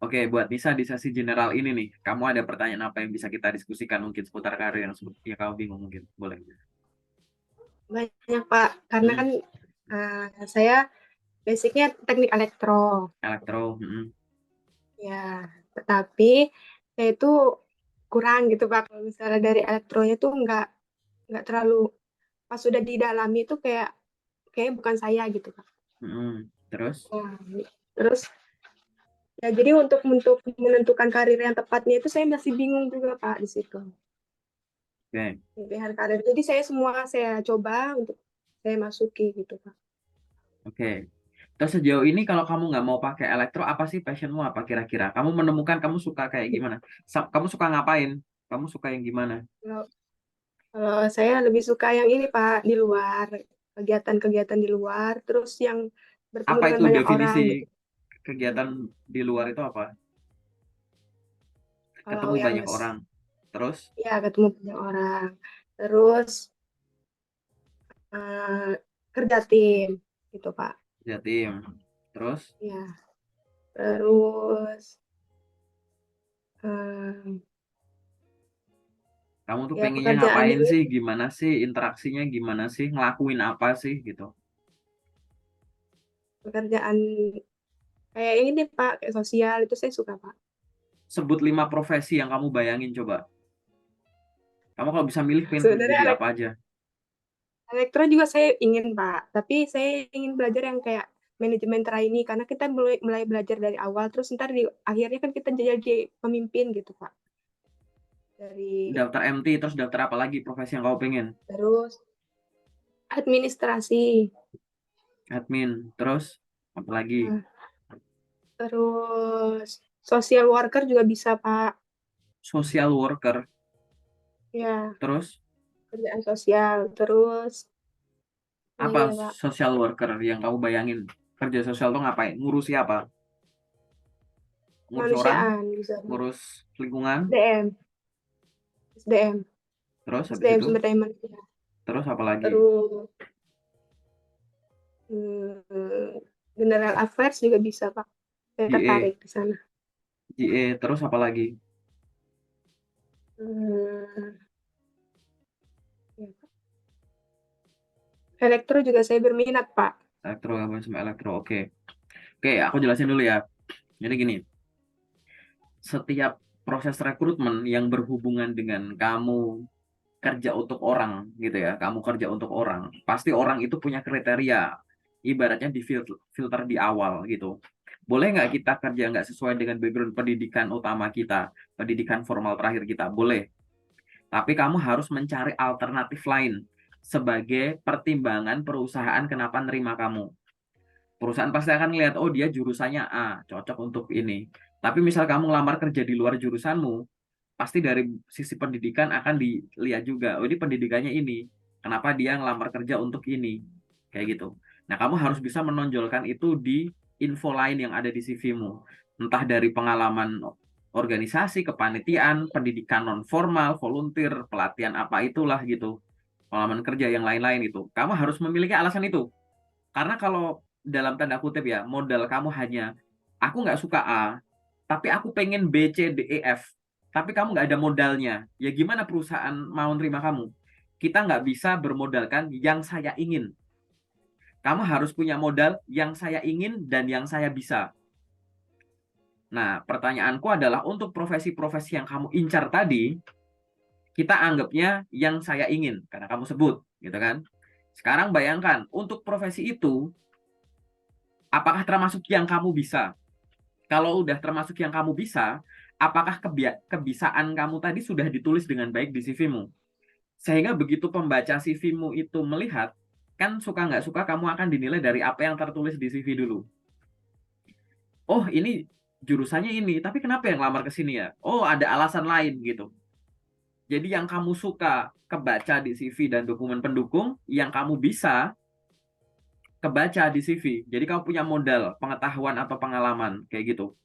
Oke, buat Nisa di sesi general ini nih, kamu ada pertanyaan apa yang bisa kita diskusikan mungkin seputar karir yang kamu bingung mungkin, boleh. Banyak, Pak. Karena Hmm, kan saya basicnya teknik elektro. elektro, hmm. Ya, tetapi saya itu kurang gitu, Pak. Kalau misalnya dari elektronya tuh nggak terlalu, pas sudah didalami itu kayak bukan saya gitu, Pak. Hmm. Terus, Nah, terus ya jadi untuk menentukan karir yang tepatnya itu saya masih bingung juga, Pak, di situ. oke, Pilihan karir. Jadi saya coba untuk saya masuki gitu, Pak. oke. Terus sejauh ini kalau kamu nggak mau pakai elektro, apa sih passionmu apa kira-kira? Kamu menemukan kamu suka kayak gimana? Kamu suka ngapain? Kamu suka yang gimana? Kalau, kalau saya lebih suka yang ini, Pak, di luar, kegiatan-kegiatan di luar, terus yang bertemu Apa dengan itu banyak orang definisi gitu. kegiatan di luar itu apa? Kalau Ketemu yang banyak orang. Terus, ya ketemu banyak orang, terus eh, kerja tim gitu, Pak. jatim. Terus, Ya, terus eh, kamu tuh ya pengennya pekerjaan ngapain ini, sih? Gimana sih interaksinya? Gimana sih? Ngelakuin apa sih gitu? pekerjaan kayak ini, Pak, kayak sosial itu saya suka, Pak. Sebut 5 profesi yang kamu bayangin coba. Kamu kalau bisa milih pengen kerja Sebenarnya jadi apa aja? elektro juga saya ingin, Pak, tapi saya ingin belajar yang kayak manajemen trainee karena kita mulai mulai belajar dari awal, terus ntar di akhirnya kan kita jadi pemimpin gitu, Pak. Dari Daftar MT, terus daftar apa lagi profesi yang kamu pengen? terus administrasi. Admin, terus apa lagi? Nah, terus social worker juga bisa, Pak. Social worker, Ya, terus kerjaan sosial. Terus apa lagi ya, Pak. social worker yang kamu bayangin? Kerja sosial tuh ngapain? Ngurusi apa? Ngurus orang, Kemanusiaan bisa, Pak. ngurus lingkungan, SDM, SDM, terus habis SDM itu, sumber daya manusia. terus apa lagi? Terus hmm, general affairs juga bisa, Pak. Saya GE, tertarik di sana. GE, terus apa lagi? Hmm, ya, Pak. Elektro juga saya berminat, Pak. Elektro, apa sama elektro? Oke, oke, aku jelasin dulu ya. Jadi gini, setiap proses rekrutmen yang berhubungan dengan kamu kerja untuk orang gitu ya, kamu kerja untuk orang, pasti orang itu punya kriteria, ibaratnya di filter di awal gitu. Boleh nggak kita kerja nggak sesuai dengan background pendidikan utama kita, pendidikan formal terakhir kita? Boleh. Tapi kamu harus mencari alternatif lain sebagai pertimbangan perusahaan kenapa nerima kamu. Perusahaan pasti akan lihat, oh dia jurusannya A, cocok untuk ini. Tapi misal kamu ngelamar kerja di luar jurusanmu, pasti dari sisi pendidikan akan dilihat juga, oh ini pendidikannya ini, kenapa dia ngelamar kerja untuk ini, kayak gitu. Nah, kamu harus bisa menonjolkan itu di info lain yang ada di CV-mu, entah dari pengalaman organisasi, kepanitiaan, pendidikan non formal, volunteer, pelatihan apa itulah gitu, pengalaman kerja yang lain-lain itu. Kamu harus memiliki alasan itu, karena kalau dalam tanda kutip ya, modal kamu hanya aku nggak suka A, tapi aku pengen B, C, D, E, F. Tapi kamu nggak ada modalnya. Ya gimana perusahaan mau nerima kamu? Kita nggak bisa bermodalkan yang saya ingin. Kamu harus punya modal yang saya ingin dan yang saya bisa. Nah, pertanyaanku adalah untuk profesi-profesi yang kamu incar tadi, kita anggapnya yang saya ingin, karena kamu sebut, gitu kan? Sekarang bayangkan, untuk profesi itu, apakah termasuk yang kamu bisa? Kalau udah termasuk yang kamu bisa, apakah kebisaan kamu tadi sudah ditulis dengan baik di CV-mu? Sehingga begitu pembaca CV-mu itu melihat, kan suka nggak suka kamu akan dinilai dari apa yang tertulis di CV dulu. Oh, ini jurusannya ini, tapi kenapa yang lamar ke sini ya? Oh, ada alasan lain gitu. Jadi yang kamu suka kebaca di CV dan dokumen pendukung, yang kamu bisa kebaca di CV. Jadi kamu punya modal pengetahuan atau pengalaman kayak gitu.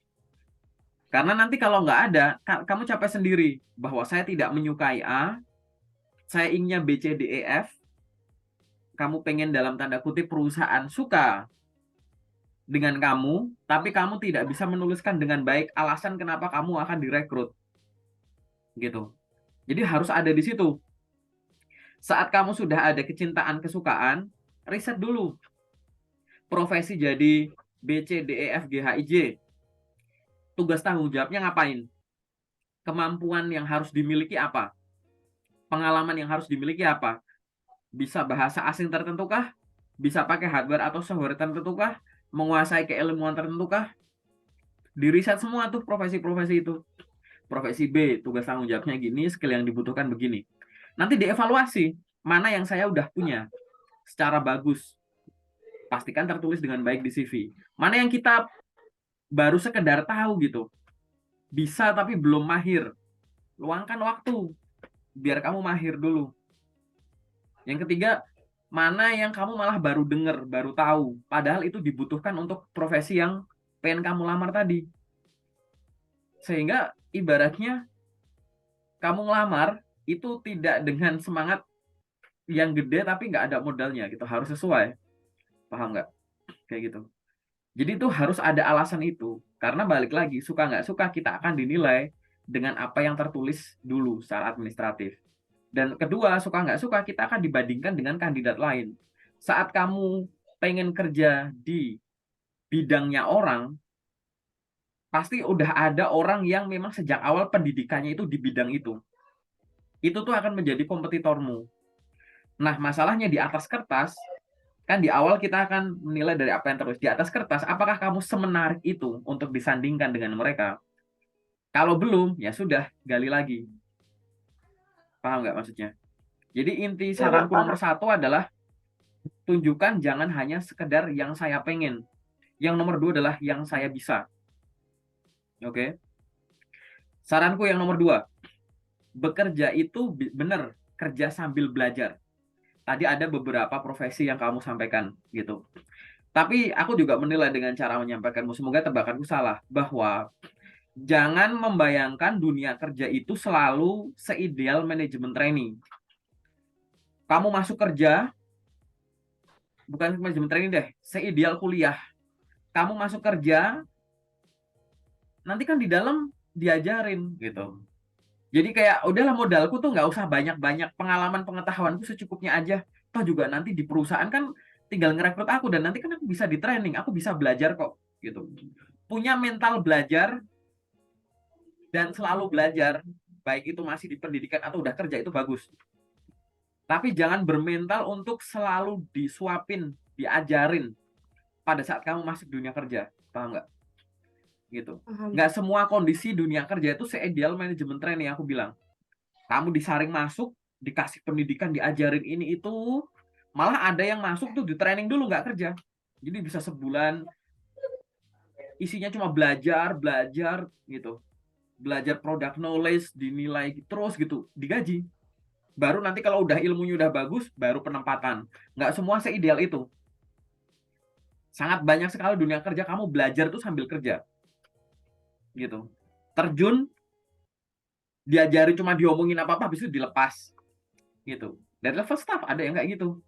Karena nanti kalau nggak ada, kamu capek sendiri bahwa saya tidak menyukai A, saya inginnya B, C, D, E, F. Kamu pengen dalam tanda kutip perusahaan suka dengan kamu, tapi kamu tidak bisa menuliskan dengan baik alasan kenapa kamu akan direkrut, gitu. Jadi harus ada di situ. Saat kamu sudah ada kecintaan, kesukaan, riset dulu. Profesi jadi B, C, D, E, F, G, H, I, J. Tugas tanggung jawabnya ngapain? Kemampuan yang harus dimiliki apa? Pengalaman yang harus dimiliki apa? Bisa bahasa asing tertentukah? Bisa pakai hardware atau software tertentukah? Menguasai keilmuan tertentukah? Diriset semua tuh profesi-profesi itu. Profesi B, tugas tanggung jawabnya gini, skill yang dibutuhkan begini. Nanti dievaluasi, mana yang saya udah punya secara bagus. Pastikan tertulis dengan baik di CV. Mana yang kita baru sekedar tahu gitu. Bisa tapi belum mahir. Luangkan waktu biar kamu mahir dulu. Yang ketiga, mana yang kamu malah baru dengar, baru tahu. Padahal itu dibutuhkan untuk profesi yang pengen kamu lamar tadi. Sehingga ibaratnya kamu ngelamar itu tidak dengan semangat yang gede tapi nggak ada modalnya gitu. Harus sesuai. Paham nggak? Kayak gitu. Jadi itu harus ada alasan itu. Karena balik lagi, suka nggak suka kita akan dinilai dengan apa yang tertulis dulu secara administratif. Dan kedua, suka nggak suka kita akan dibandingkan dengan kandidat lain. Saat kamu pengen kerja di bidangnya orang, pasti udah ada orang yang memang sejak awal pendidikannya itu di bidang itu. Itu tuh akan menjadi kompetitormu. Nah, masalahnya di atas kertas, kan di awal kita akan menilai dari apa yang terus di atas kertas, apakah kamu semenarik itu untuk disandingkan dengan mereka? Kalau belum, ya sudah, gali lagi. Paham nggak maksudnya? Jadi inti Iya, Pak, saranku paham. nomor satu adalah tunjukkan jangan hanya sekedar yang saya pengen. Yang nomor dua adalah yang saya bisa. Oke? Saranku yang nomor dua, bekerja itu benar kerja sambil belajar. Tadi ada beberapa profesi yang kamu sampaikan gitu. Tapi aku juga menilai dengan cara menyampaikanmu, semoga tebakanku salah, bahwa jangan membayangkan dunia kerja itu selalu seideal manajemen training. Kamu masuk kerja, bukan manajemen training deh, seideal kuliah. Kamu masuk kerja, nanti kan di dalam diajarin gitu. Jadi kayak udahlah modalku tuh nggak usah banyak-banyak, pengalaman pengetahuanku secukupnya aja. Toh juga nanti di perusahaan kan tinggal ngerekrut aku dan nanti kan aku bisa di training, aku bisa belajar kok gitu. Punya mental belajar dan selalu belajar, baik itu masih di pendidikan atau udah kerja itu bagus. Tapi jangan bermental untuk selalu disuapin, diajarin pada saat kamu masuk dunia kerja. Paham nggak? Gitu. Paham. Nggak semua kondisi dunia kerja itu seideal manajemen training aku bilang. Kamu disaring masuk, dikasih pendidikan, diajarin ini itu, malah ada yang masuk tuh di training dulu nggak kerja. Jadi bisa sebulan isinya cuma belajar, belajar gitu. Belajar product knowledge, dinilai terus gitu, digaji. Baru nanti kalau udah ilmunya udah bagus, baru penempatan. Nggak semua seideal itu. Sangat banyak sekali dunia kerja kamu belajar tuh sambil kerja. Gitu. Terjun, diajari cuma diomongin apa-apa, habis itu dilepas. Gitu. Dari level staff ada yang kayak gitu.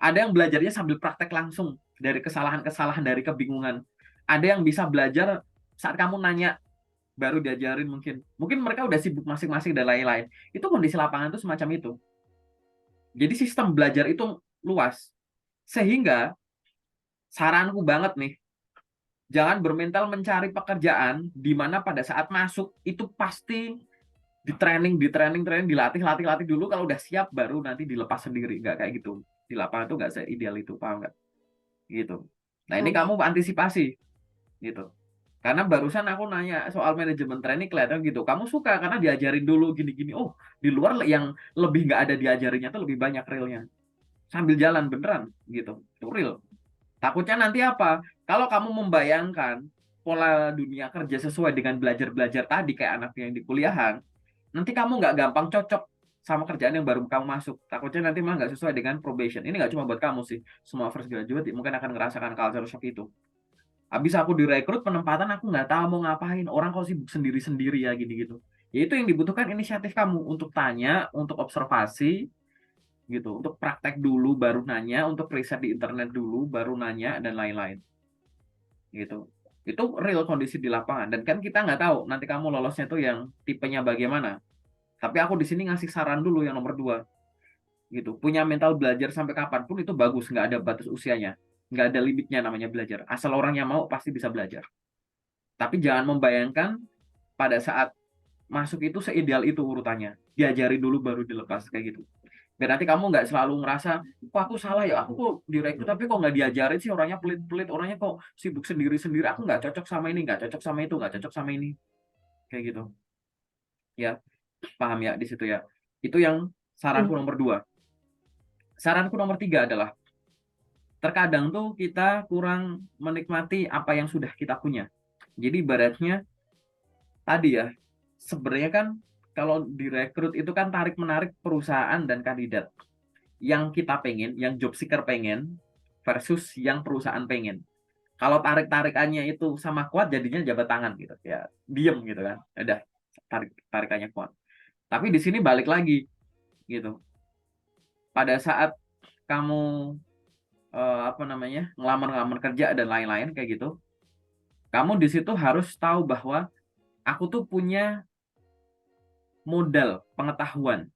Ada yang belajarnya sambil praktek langsung dari kesalahan-kesalahan, dari kebingungan. Ada yang bisa belajar saat kamu nanya baru diajarin mungkin. Mungkin mereka udah sibuk masing-masing dan lain-lain. Itu kondisi lapangan itu semacam itu. Jadi sistem belajar itu luas. Sehingga saranku banget nih, jangan bermental mencari pekerjaan di mana pada saat masuk itu pasti di training, dilatih dulu. Kalau udah siap baru nanti dilepas sendiri. Nggak kayak gitu. Di lapangan itu nggak seideal itu, paham nggak? Gitu. Nah ini Paham, Pak. kamu antisipasi gitu. Karena barusan aku nanya soal manajemen training kelihatan gitu. Kamu suka karena diajarin dulu gini-gini. Oh, di luar yang lebih nggak ada diajarinnya tuh lebih banyak realnya. Sambil jalan beneran gitu. Itu real. Takutnya nanti apa? Kalau kamu membayangkan pola dunia kerja sesuai dengan belajar-belajar tadi kayak anak yang di kuliahan, nanti kamu nggak gampang cocok sama kerjaan yang baru kamu masuk. Takutnya nanti malah nggak sesuai dengan probation. Ini nggak cuma buat kamu sih. Semua fresh graduate mungkin akan ngerasakan culture shock itu. Habis aku direkrut penempatan aku nggak tahu mau ngapain. Orang kok sibuk sendiri-sendiri ya gini gitu. Ya itu yang dibutuhkan inisiatif kamu untuk tanya, untuk observasi gitu, untuk praktek dulu baru nanya, untuk riset di internet dulu baru nanya dan lain-lain. gitu. Itu real kondisi di lapangan, dan kan kita nggak tahu nanti kamu lolosnya tuh yang tipenya bagaimana. Tapi aku di sini ngasih saran dulu yang nomor dua, gitu. Punya mental belajar sampai kapanpun itu bagus, nggak ada batas usianya, nggak ada limitnya namanya belajar. Asal orang yang mau pasti bisa belajar. Tapi jangan membayangkan pada saat masuk itu seideal itu urutannya. Diajari dulu baru dilepas kayak gitu. Biar nanti kamu nggak selalu ngerasa, kok aku salah ya, aku kok direkrut tapi kok nggak diajarin sih, orangnya pelit-pelit, orangnya kok sibuk sendiri-sendiri, aku nggak cocok sama ini, nggak cocok sama itu, nggak cocok sama ini, kayak gitu. Ya, paham ya di situ ya. Itu yang saranku Hmm. nomor dua. Saranku nomor tiga adalah, terkadang tuh kita kurang menikmati apa yang sudah kita punya. Jadi ibaratnya tadi ya, sebenarnya kan kalau direkrut itu kan tarik-menarik perusahaan dan kandidat. Yang kita pengen, yang job seeker pengen, versus yang perusahaan pengen. Kalau tarik-tarikannya itu sama kuat, jadinya jabat tangan gitu. Ya, diem gitu kan. Udah, tarikannya kuat. Tapi di sini balik lagi gitu. Pada saat kamu apa namanya, ngelamar-ngelamar kerja dan lain-lain kayak gitu, kamu di situ harus tahu bahwa aku tuh punya modal pengetahuan.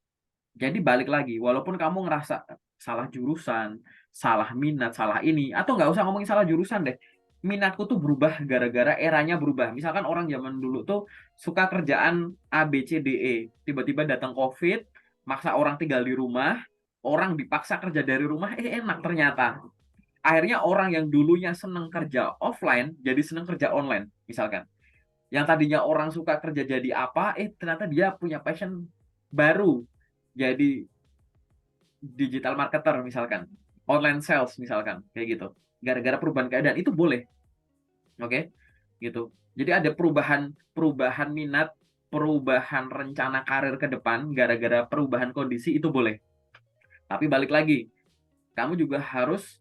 Jadi balik lagi, walaupun kamu ngerasa salah jurusan, salah minat, salah ini, atau nggak usah ngomongin salah jurusan deh. Minatku tuh berubah gara-gara eranya berubah. Misalkan orang zaman dulu tuh suka kerjaan A, B, C, D, E. Tiba-tiba datang COVID, maksa orang tinggal di rumah, orang dipaksa kerja dari rumah, enak ternyata. Akhirnya orang yang dulunya seneng kerja offline, jadi seneng kerja online, misalkan. Yang tadinya orang suka kerja jadi apa, ternyata dia punya passion baru, jadi digital marketer misalkan, online sales misalkan, kayak gitu. Gara-gara perubahan keadaan itu boleh, oke? Gitu. Jadi ada perubahan perubahan minat, perubahan rencana karir ke depan gara-gara perubahan kondisi itu boleh. Tapi balik lagi, kamu juga harus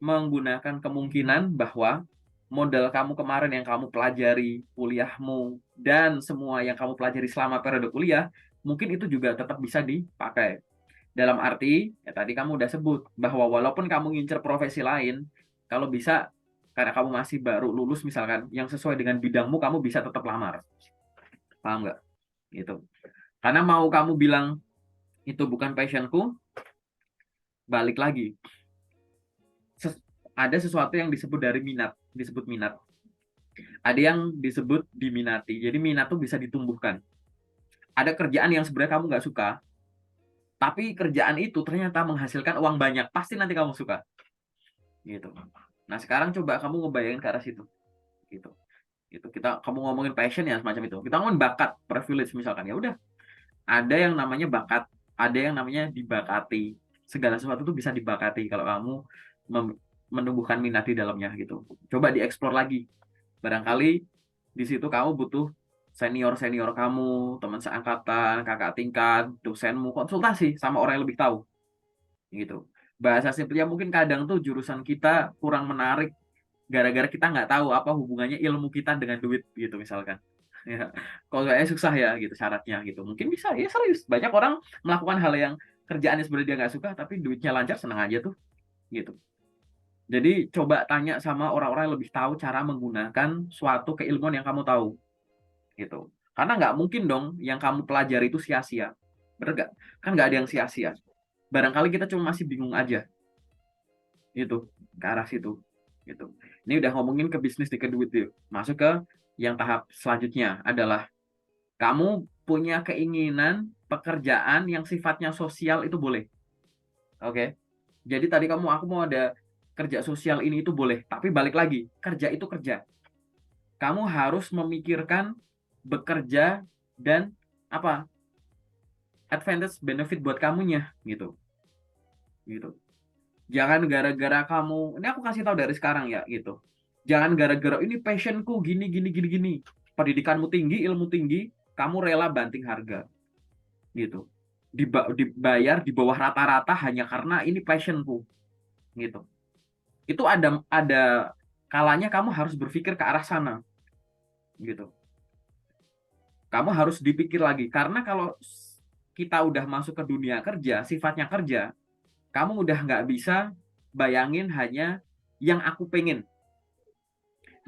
menggunakan kemungkinan bahwa modal kamu kemarin yang kamu pelajari, kuliahmu, dan semua yang kamu pelajari selama periode kuliah, mungkin itu juga tetap bisa dipakai. Dalam arti, ya tadi kamu udah sebut, bahwa walaupun kamu ngincer profesi lain, kalau bisa, karena kamu masih baru lulus misalkan, yang sesuai dengan bidangmu, kamu bisa tetap lamar. Paham nggak? Gitu. Karena mau kamu bilang, itu bukan passionku, balik lagi. Ada sesuatu yang disebut dari minat, disebut minat. Ada yang disebut diminati. Jadi minat tuh bisa ditumbuhkan. Ada kerjaan yang sebenarnya kamu nggak suka, tapi kerjaan itu ternyata menghasilkan uang banyak. Pasti nanti kamu suka. Gitu. Nah, sekarang coba kamu ngebayangin ke arah situ. Gitu. Gitu. Kamu ngomongin passion ya semacam itu. Kita ngomongin bakat, privilege misalkan. Ya udah, ada yang namanya bakat, ada yang namanya dibakati. Segala sesuatu tuh bisa dibakati kalau kamu menumbuhkan minat di dalamnya gitu. Coba dieksplor lagi. Barangkali di situ kamu butuh senior-senior kamu, teman seangkatan, kakak tingkat, dosenmu, konsultasi sama orang yang lebih tahu. Gitu. Bahasa simpelnya mungkin kadang tuh jurusan kita kurang menarik gara-gara kita nggak tahu apa hubungannya ilmu kita dengan duit gitu misalkan. Ya, kalau kayaknya susah ya gitu syaratnya gitu. Mungkin bisa, ya serius. Banyak orang melakukan hal yang kerjaannya sebenarnya dia nggak suka, tapi duitnya lancar, senang aja tuh gitu. Jadi coba tanya sama orang-orang yang lebih tahu cara menggunakan suatu keilmuan yang kamu tahu gitu. Karena nggak mungkin dong yang kamu pelajari itu sia-sia. Bener nggak? Kan nggak ada yang sia-sia. Barangkali kita cuma masih bingung aja gitu, ke arah situ gitu. Ini udah ngomongin ke bisnis di duit yuk. Masuk ke yang tahap selanjutnya adalah kamu punya keinginan pekerjaan yang sifatnya sosial itu boleh. Oke. Jadi tadi aku mau ada kerja sosial ini itu boleh, tapi balik lagi, kerja itu kerja. Kamu harus memikirkan bekerja dan apa? Advantage benefit buat kamunya gitu. Gitu. Jangan gara-gara kamu, ini aku kasih tahu dari sekarang ya gitu. Jangan gara-gara ini passionku gini gini gini gini. Pendidikanmu tinggi, ilmu tinggi, kamu rela banting harga gitu. Dibayar di bawah rata-rata hanya karena ini passionku gitu. Itu ada kalanya kamu harus berpikir ke arah sana gitu. Kamu harus dipikir lagi karena kalau kita udah masuk ke dunia kerja, sifatnya kerja, kamu udah nggak bisa bayangin hanya yang aku pengen.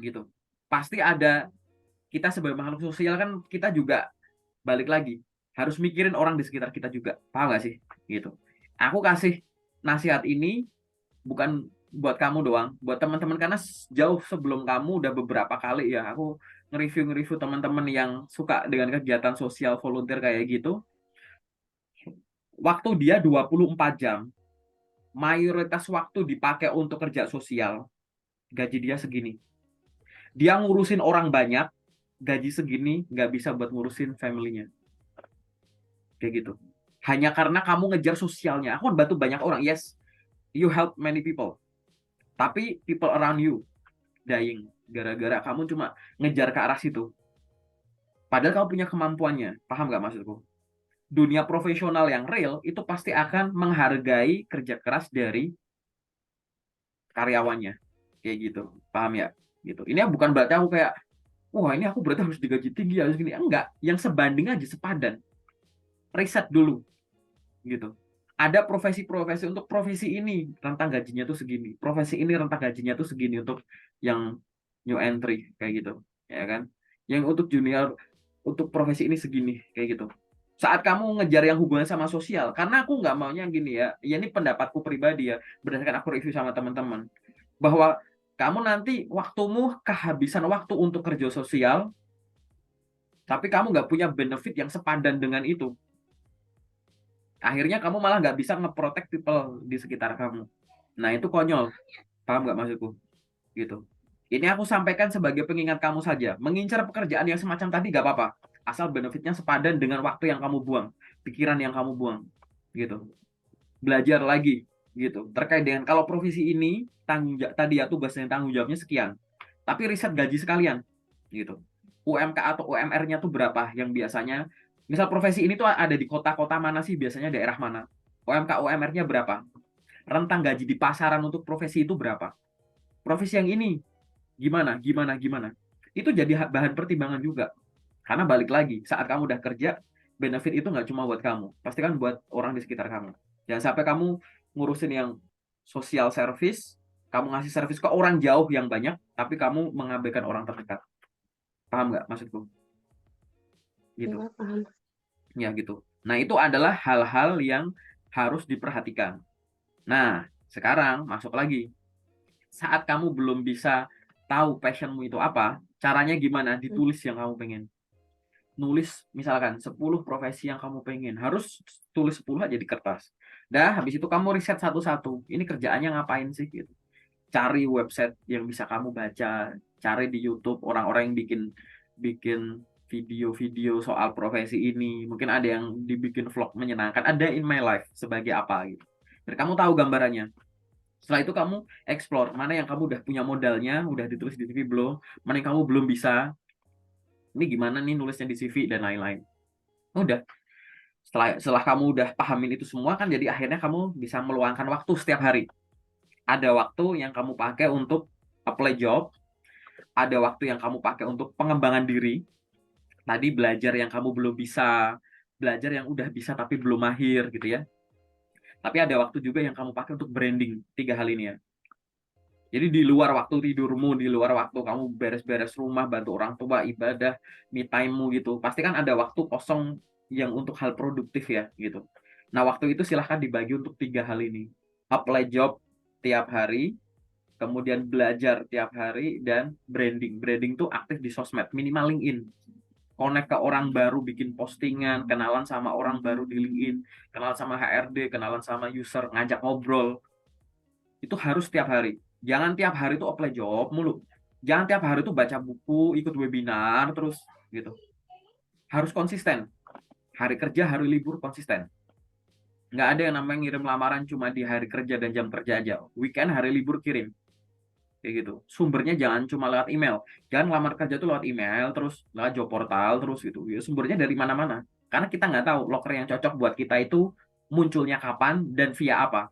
gitu. Pasti ada, kita sebagai makhluk sosial kan kita juga balik lagi harus mikirin orang di sekitar kita juga, paham gak sih gitu. Aku kasih nasihat ini bukan buat kamu doang, buat teman-teman, karena jauh sebelum kamu udah beberapa kali ya aku nge-review teman-teman yang suka dengan kegiatan sosial volunteer kayak gitu. Waktu dia 24 jam, mayoritas waktu dipakai untuk kerja sosial, gaji dia segini. Dia ngurusin orang banyak, gaji segini nggak bisa buat ngurusin family-nya. Kayak gitu. Hanya karena kamu ngejar sosialnya. Aku kan bantu banyak orang, yes, you help many people. Tapi people around you dying gara-gara kamu cuma ngejar ke arah situ. Padahal kamu punya kemampuannya. Paham nggak maksudku? Dunia profesional yang real itu pasti akan menghargai kerja keras dari karyawannya. Kayak gitu. Paham ya? Gitu. Ini bukan berarti aku kayak, wah ini aku berarti harus digaji tinggi, harus gini. Enggak. Yang sebanding aja, sepadan. Riset dulu. Gitu. Ada profesi-profesi, untuk profesi ini rentang gajinya tuh segini, profesi ini rentang gajinya tuh segini untuk yang new entry kayak gitu, ya kan? Yang untuk junior, untuk profesi ini segini kayak gitu. Saat kamu ngejar yang hubungan sama sosial, karena aku nggak maunya gini ya, ya ini pendapatku pribadi ya, berdasarkan aku review sama teman-teman, bahwa kamu nanti waktumu kehabisan waktu untuk kerja sosial, tapi kamu nggak punya benefit yang sepadan dengan itu. Akhirnya kamu malah nggak bisa nge-protect people di sekitar kamu. Nah, itu konyol. Paham nggak maksudku? Gitu. Ini aku sampaikan sebagai pengingat kamu saja. Mengincar pekerjaan yang semacam tadi nggak apa-apa. Asal benefitnya sepadan dengan waktu yang kamu buang. Pikiran yang kamu buang. Gitu. Belajar lagi. Gitu. Terkait dengan kalau profesi ini, tadi ya tugasnya tanggung jawabnya sekian. Tapi riset gaji sekalian. Gitu. UMK atau UMR-nya tuh berapa yang biasanya, misal profesi ini tuh ada di kota-kota mana sih, biasanya daerah mana, UMK UMR-nya berapa, rentang gaji di pasaran untuk profesi itu berapa, profesi yang ini gimana gimana gimana, itu jadi bahan pertimbangan juga. Karena balik lagi, saat kamu udah kerja, benefit itu nggak cuma buat kamu, pasti kan buat orang di sekitar kamu. Jangan sampai kamu ngurusin yang social service, kamu ngasih service ke orang jauh yang banyak, tapi kamu mengabaikan orang terdekat. Paham nggak maksudku? Gitu. Ya, paham. Ya gitu. Nah, itu adalah hal-hal yang harus diperhatikan. Nah, sekarang masuk lagi. Saat kamu belum bisa tahu passionmu itu apa, caranya gimana? Ditulis yang kamu pengen. Nulis misalkan 10 profesi yang kamu pengen. Harus tulis 10 aja di kertas. Dah, habis itu kamu riset satu-satu. Ini kerjaannya ngapain sih gitu. Cari website yang bisa kamu baca, cari di YouTube orang-orang yang bikin bikin video-video soal profesi ini. Mungkin ada yang dibikin vlog menyenangkan, ada in my life sebagai apa gitu. Dan kamu tahu gambarannya. Setelah itu kamu explore mana yang kamu udah punya modalnya, udah ditulis di CV belum, mana yang kamu belum bisa. Ini gimana nih nulisnya di CV dan lain-lain. Udah. Setelah kamu udah pahamin itu semua kan, jadi akhirnya kamu bisa meluangkan waktu setiap hari. Ada waktu yang kamu pakai untuk apply job, ada waktu yang kamu pakai untuk pengembangan diri. Tadi belajar yang kamu belum bisa, belajar yang udah bisa tapi belum mahir gitu ya. Tapi ada waktu juga yang kamu pakai untuk branding, 3 hal ini ya. Jadi di luar waktu tidurmu, di luar waktu kamu beres-beres rumah, bantu orang tua, ibadah, me time-mu gitu, pasti kan ada waktu kosong yang untuk hal produktif ya gitu. Nah, waktu itu silahkan dibagi untuk 3 hal ini. Apply job tiap hari, kemudian belajar tiap hari, dan branding. Branding tuh aktif di sosmed, minimal LinkedIn. Connect ke orang baru, bikin postingan, kenalan sama orang baru di LinkedIn, kenalan sama HRD, kenalan sama user, ngajak ngobrol. Itu harus tiap hari. Jangan tiap hari tuh apply job mulu. Jangan tiap hari tuh baca buku, ikut webinar terus gitu. Harus konsisten. Hari kerja, hari libur konsisten. Nggak ada yang namanya ngirim lamaran cuma di hari kerja dan jam kerja aja. Weekend, hari libur kirim. Kayak gitu. Sumbernya jangan cuma lewat email. Jangan lamar kerja tuh lewat email, terus lewat job portal, terus gitu. Ya, sumbernya dari mana-mana. Karena kita nggak tahu loker yang cocok buat kita itu munculnya kapan dan via apa.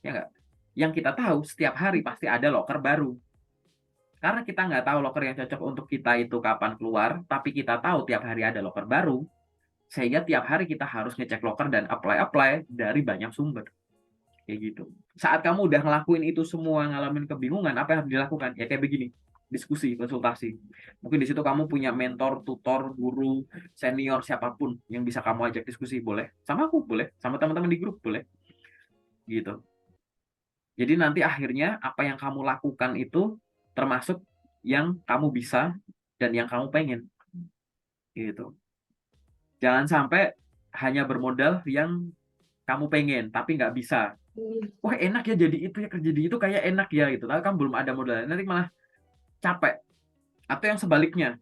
Ya nggak? Yang kita tahu setiap hari pasti ada loker baru. Karena kita nggak tahu loker yang cocok untuk kita itu kapan keluar, tapi kita tahu tiap hari ada loker baru, sehingga tiap hari kita harus ngecek loker dan apply dari banyak sumber. Kayak gitu. Saat kamu udah ngelakuin itu semua, ngalamin kebingungan, apa yang harus dilakukan? Ya kayak begini. diskusi, konsultasi. Mungkin di situ kamu punya mentor, tutor, guru, senior, siapapun yang bisa kamu ajak diskusi, boleh. Sama aku, boleh. Sama teman-teman di grup, boleh. Gitu. Jadi nanti akhirnya apa yang kamu lakukan itu termasuk yang kamu bisa dan yang kamu pengen. Gitu. Jangan sampai hanya bermodal yang kamu pengen, tapi nggak bisa. Wah enak ya jadi itu ya, kerja di itu kayak enak ya gitu. Tapi kamu belum ada modal, nanti malah capek. Atau yang sebaliknya,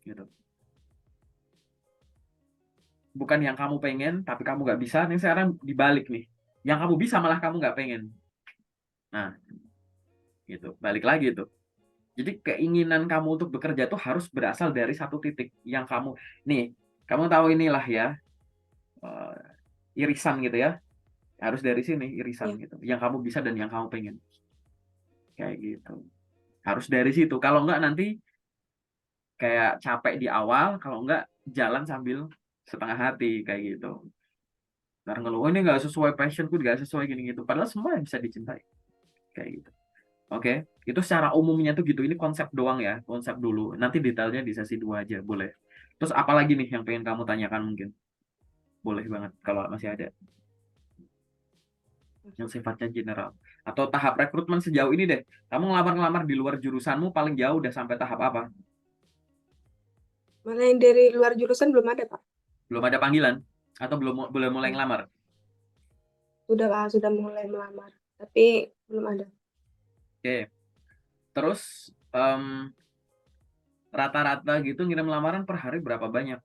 gitu. Bukan yang kamu pengen, tapi kamu nggak bisa. Nih sekarang dibalik nih. Yang kamu bisa malah kamu nggak pengen. Nah, gitu. Balik lagi tuh. Jadi keinginan kamu untuk bekerja tuh harus berasal dari satu titik yang kamu. Nih, kamu tahu inilah ya, irisan gitu ya. Harus dari sini irisan Ya. gitu. Yang kamu bisa dan yang kamu pengen. Kayak gitu. Harus dari situ. Kalau nggak nanti kayak capek di awal, kalau nggak jalan sambil setengah hati kayak gitu. Ntar ngeluh, oh, ini nggak sesuai passionku, nggak sesuai gini gitu. Padahal semua yang bisa dicintai kayak gitu. Oke, itu secara umumnya tuh gitu. Ini konsep doang ya, konsep dulu. Nanti detailnya di sesi 2 aja, boleh. Terus apa lagi nih yang pengen kamu tanyakan mungkin? Boleh banget kalau masih ada yang sifatnya general. Atau tahap rekrutmen sejauh ini deh. Kamu ngelamar-ngelamar di luar jurusanmu paling jauh udah sampai tahap apa? Mana yang dari luar jurusan belum ada, Pak. Belum ada panggilan? Atau belum mulai Ya. ngelamar? Sudah, Pak, sudah mulai melamar. Tapi belum ada. Oke. Terus rata-rata gitu ngirim lamaran per hari berapa banyak?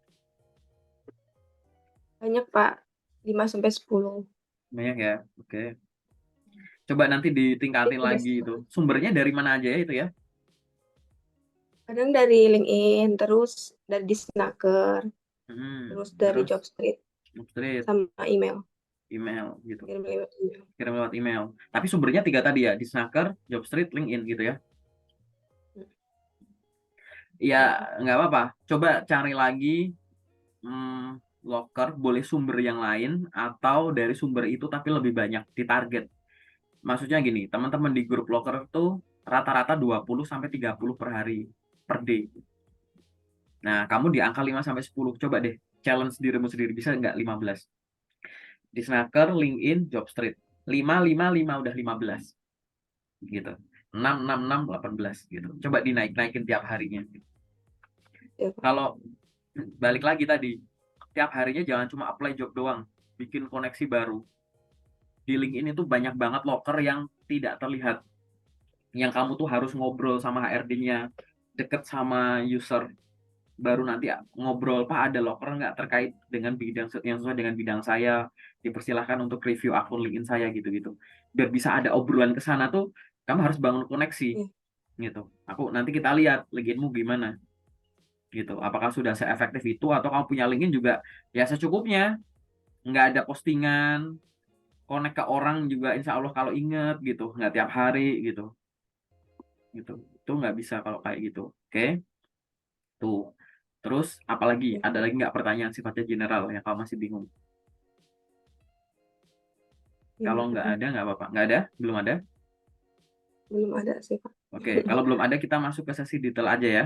Banyak, Pak. 5 sampai 10. Banyak ya. Oke. Coba nanti Tapi ditingkatin udah lagi itu. setengah. Sumbernya dari mana aja ya itu ya? Kadang dari LinkedIn, terus dari Disnaker, terus dari Terus Jobstreet, street, sama email. email gitu. Kirim lewat email. Kirim lewat email. Tapi sumbernya 3 tadi ya, di Snacker, Jobstreet, LinkedIn gitu ya. Ya Ya, Pak. nggak apa-apa. Coba cari lagi loker, boleh sumber yang lain atau dari sumber itu tapi lebih banyak ditarget. Maksudnya gini, teman-teman di grup loker tuh rata-rata 20 sampai 30 per hari per day. Nah, kamu di angka 5 sampai 10 coba deh challenge dirimu sendiri bisa nggak 15. Di Snacker, LinkedIn, Jobstreet. 5 5 5 udah 15 gitu. 6 6 6 18 gitu. Coba dinaik-naikin tiap harinya. Ya, Pak. Kalau balik lagi tadi, tiap harinya jangan cuma apply job doang, bikin koneksi baru. Di LinkedIn itu banyak banget loker yang tidak terlihat. Yang kamu tuh harus ngobrol sama HRD-nya, deket sama user, baru nanti ngobrol, Pak ada loker nggak terkait dengan bidang yang sesuai dengan bidang saya, dipersilahkan untuk review akun LinkedIn saya gitu-gitu. Biar bisa ada obrolan ke sana tuh, kamu harus bangun koneksi Ya. gitu. Nanti kita lihat LinkedInmu gimana gitu. Apakah sudah seefektif itu atau kamu punya LinkedIn juga ya secukupnya, nggak ada postingan, connect ke orang juga insya Allah kalau inget gitu, nggak tiap hari gitu. Gitu. Itu nggak bisa kalau kayak gitu. Oke? Tuh. Terus apalagi? Ya. Ada lagi nggak pertanyaan sifatnya general yang kamu masih bingung? Kalau nggak Hmm, ada nggak apa-apa. Nggak ada? Belum ada? belum ada sih, Pak. Oke. Kalau belum ada kita masuk ke sesi detail aja ya.